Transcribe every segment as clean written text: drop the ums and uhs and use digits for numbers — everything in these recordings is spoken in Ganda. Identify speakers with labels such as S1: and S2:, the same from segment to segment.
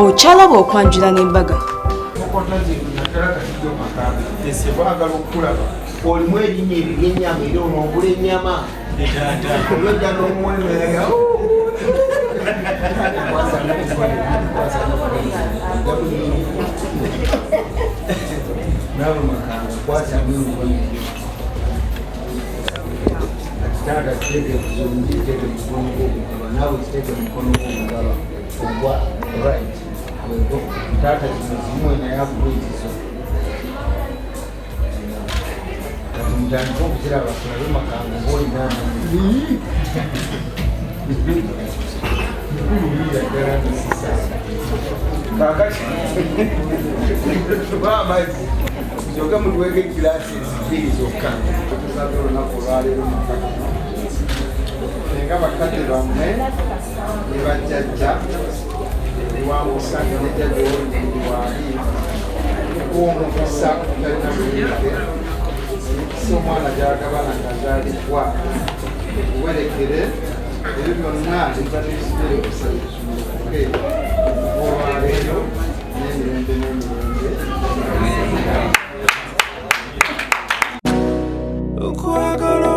S1: okyalaba okwanjula n'embaga.
S2: Olimu erinnya ery'ennyama era onoogula ennyama olwedda n'omwemerera nawe Makanga kwasanga kitanda kiteke kuzungi kiteke mukono gw'omugaba naawe kiteke mukono gw'omugaba ogwa right tata kino zimwe naye akulikizo kati mutandika okukiraba tulabe Makanga ng'olinana ddala ngisisa kakati tuba amazzi kyokka mutuweka egiraasi ezibiri zokka tusaze olunaku olwaleero nga bakadde bammwe ne bajjajja ewambusange ne jjajja ow'olundi waali kuwomukisa talina muyinge si omwana gyagabana ng'azaalibwa kuwerekere ebyo byonna ebibadde kusabire olwaleero n'emirembe n'emirembe okwagala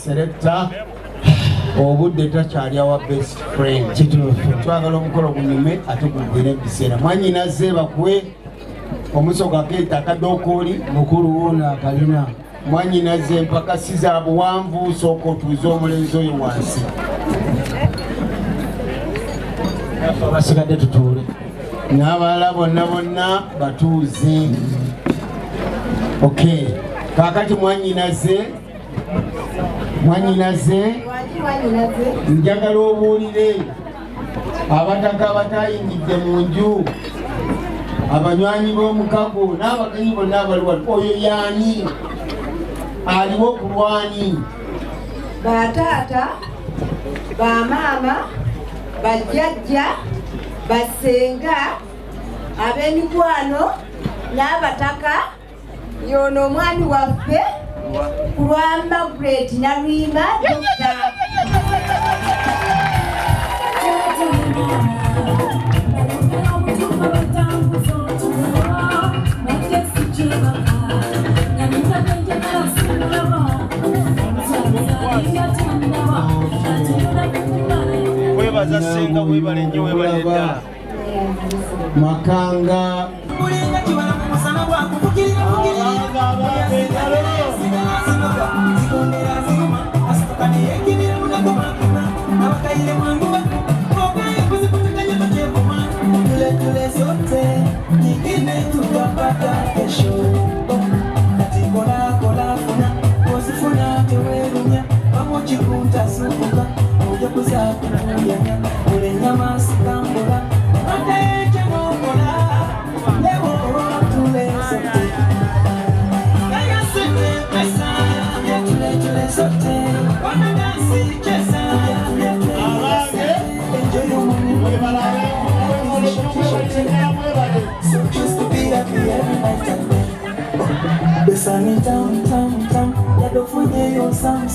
S2: selector obudde takyali awa best friend twagala omukolo gunyume ate gugwire ebiseera mwanyinaze bakuwe omusogo akeeta akadokooli mukulu woona akalina mwanyinaze empakasi za buwanvu sooka otuuze omulenzi oyo wansi basigadde tutuule n'abalala bonna bonna batuuze okay kaakati mwanyinaze njagala obuulire abataka abatayingidde mu nju abanywanyi b'omukago n'abagenyi bonna abaliwa oyo yaani aliwo ku lwani
S3: bataata bamaama bajjajja basenga ab'emikwano n'abataka yono omwami waffe kulwa Margaret Nalwima Dr.
S2: webaza senga webale nnyo webale ddala
S4: Makanga
S5: Mulinga kiwala ku musana gwa kuvugirira
S4: sunny down, down, down. Let the food be your some.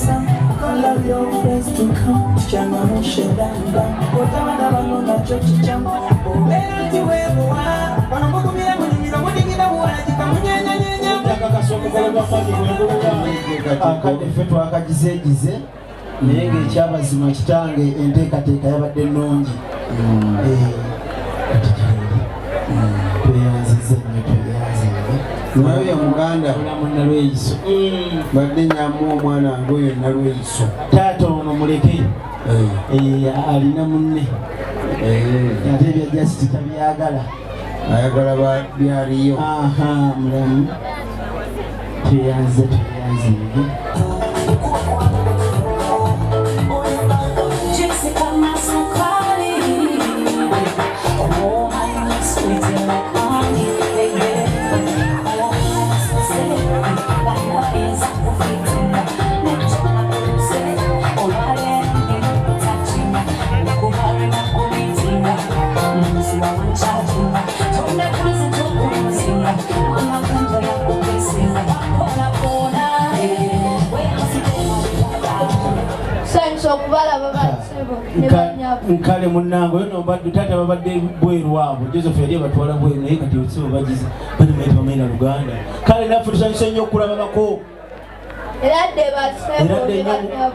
S4: Call up your friends to come. Chama no shit down, down. What I want to church jump. Oh, where do you ever want? When I'm going to be able to get a wedding in a war, I think I'm akadde ffe twakagizeegize naye ng'ekyabazima kitange enteekateeka yabadde ennungi tweyanziza nnyo tweyanziza
S2: nayo ya muganda
S4: olamu Nalweyiso
S2: badde nyamu omwana ngoyo Nalweyiso
S4: taata ono muleke alina munne ate ebyajasi titabyagala
S2: ayagala byaliyo
S4: mulamu tweyanze nkale munnange oyo nobadde taata babadde bweru abo Joseph yali abatwala bweru naye kati osibo bagize balimaita bamaina Luganda kale naffe tusanyuse nnyo okulababako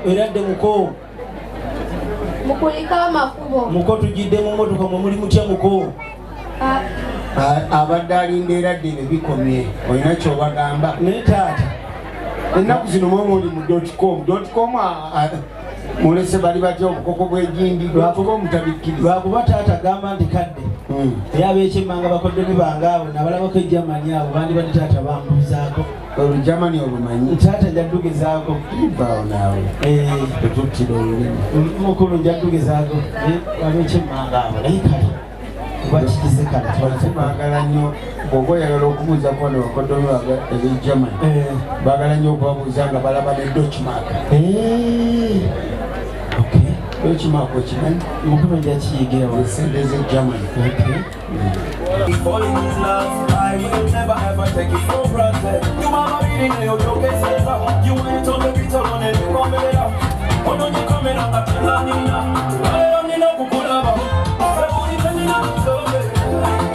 S4: eradde muko
S5: mukulika amakubo
S4: muko tujidde mu motoka mwe muli mutya muko
S2: abadde alinda eradde ebyo bikomye olina kyobagamba
S4: naye taata
S2: ennaku zino mwemuli mu .com mulese bali batya obukoko bwegindi mutabikiriza
S4: lwakuba taata agamba nti kadde era abekyemmanga bakoddemi bange abo nabalabako ejamani abo bandi badde taata bambuzaako
S2: olujamani olumanyi
S4: taata njaddugezaako
S2: baawo naawe tetuttira olulimi
S4: mukulu njaddugezaako abekyemmanga abo naye kale bakigize kale
S2: baagala nnyo bw'oba oyagala okubuuza kwano bakodomi eb'ejamani baagala nnyo okubabuuza nga balaba ne dochmark dochmark okimanyi
S4: mukulu njakiyigira
S2: esente z'ejamani
S4: Falling in love, I will never ever take it for granted. You are reading your joke is over. You went on the beat on it, you come it up. Oh no, you coming up at the landing now. I only know who could have. I only coming up so bad.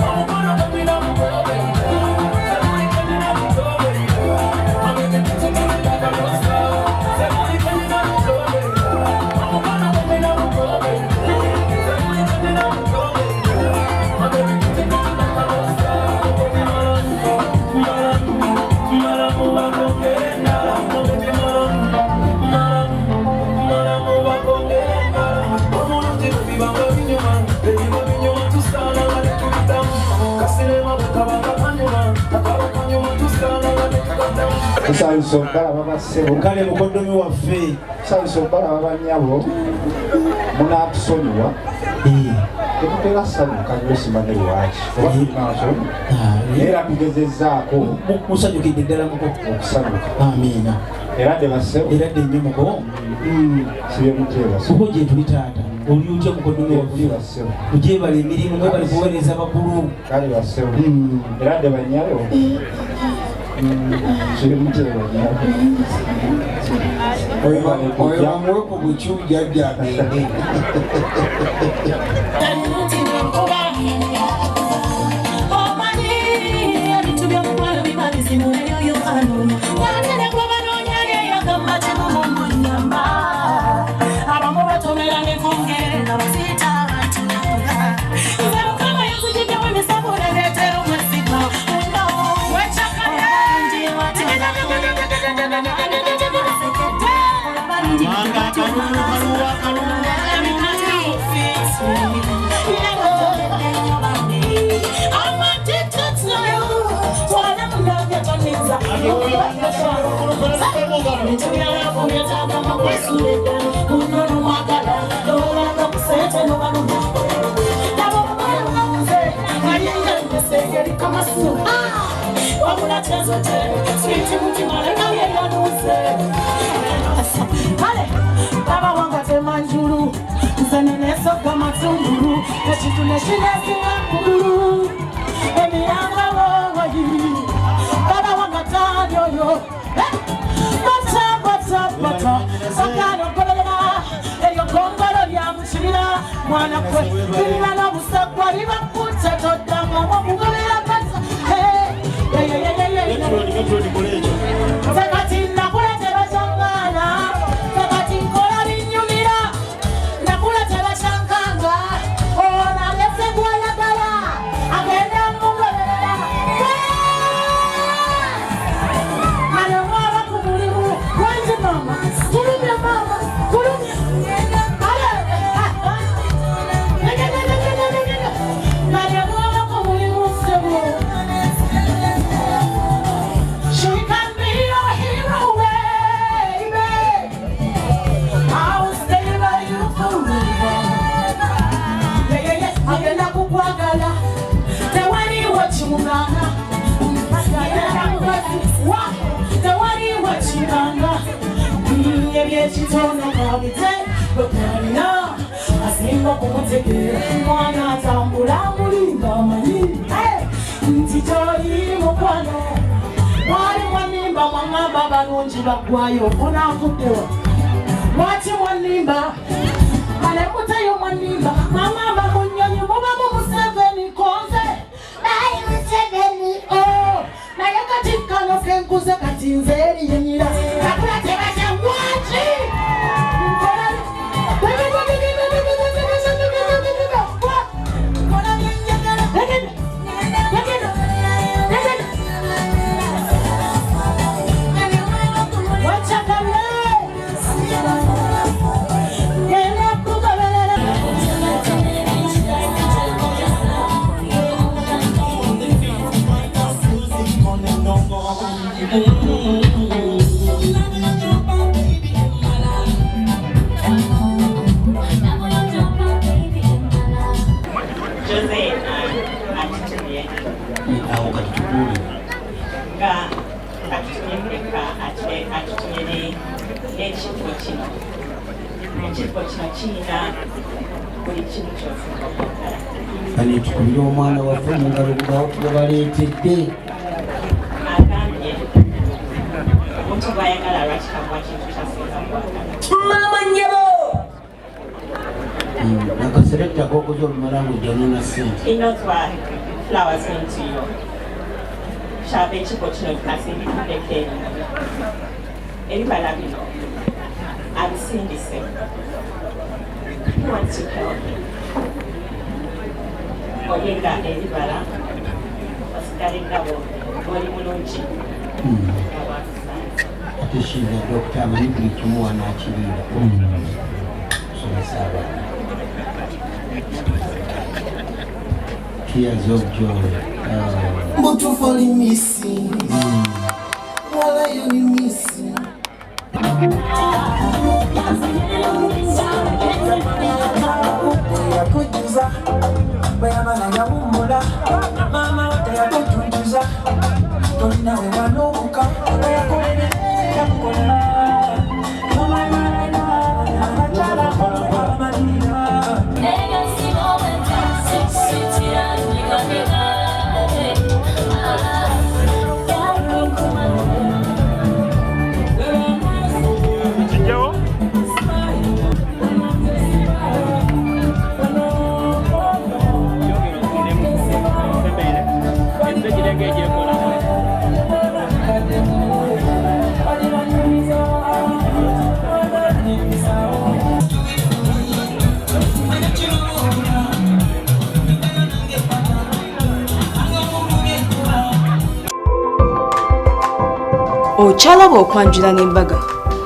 S4: I'm gonna coming up so bad. I'm only coming up so bad. I'm gonna get to me like a monster. I'm only coming up so bad. I'm gonna coming up so bad. I'm only coming up so bad. I'm gonna get to me.
S6: Tusanyusa obalaba bassebo
S4: kale mukoddomi waffe
S6: tusanyusa obalaba bannyabo munaatusonyiwa tetutera sanyuka nnyo simanyi lwaki oba tulinaaso era tugezezzaako
S4: musanyukidde ddala muko
S6: okusanyuka
S4: amiina
S6: eradde bassebo
S4: eradde nnyo muko
S6: sibe muteeba
S4: kuko gye tuli taata oli utya mukoddomi waffe
S6: bassebo
S4: kugyebala emirimu nga bali kuweereza bakulu
S6: kale bassebo eradde bannyabo sibe muteeba
S2: oyo bamuwe ku bucu jjajja agende
S4: Baba wanga
S5: Bata Sakano Kolera Eyo Kongolo ya Mushira Mwana kwe Bila na busakwa Riba kucha Totama Mugolera Bata Hey Sakati nakula teba shangana Sakati nkola binyumira Nakula teba shanganga Ona lese guaya gala Agenda mugolera Mwana kumulimu Kwanji mama Kulumia mama Kulumia Mwana mwana kumulimu Sebo She can be your hero baby I will stay by you forever Agenda kukwagala Tewani wachimugana Tewani wachimugana Ebyekitono kabite Bekwalina Asimba kumutegera Mwana atambula mulimba amanyi Nti toli mukwano Mwali mwanimba mwangamba balungi bagwayo Onakuddewa Mwati mwanimba Male mutayo mwanimba Mwangamba munyonyi muba mu Museveni konze Bayi Museveni oh Naye kati kano kenkuze kati nzeri yenyira Kakula tebasha mwachi
S2: Kani tukulira omwana waffe mu ngalo gwe baleetedde
S7: omuntu bw'ayagala lwaki kamuwa kintu kyasinza
S3: Mama Nyebo
S2: nakaseretta kokoza olumala ng'ojjanona ssente
S7: He knows what flowers mean to you. Shaba ekiko kino tukasindikideko eri ebibala bino abisindise. He wants to help you. Oyenga ebibala osigale ngabo oli mulungi
S2: ate shiina dokita amanyi buli kimu wanaakiriira somesa abaana tears of joy
S8: But for missing while I am missing yakujuza bayamala yawummula maama teyakutujuza tolina wewanuuka yakolere yakukolera
S1: Ochalaba okwanjula n'embaga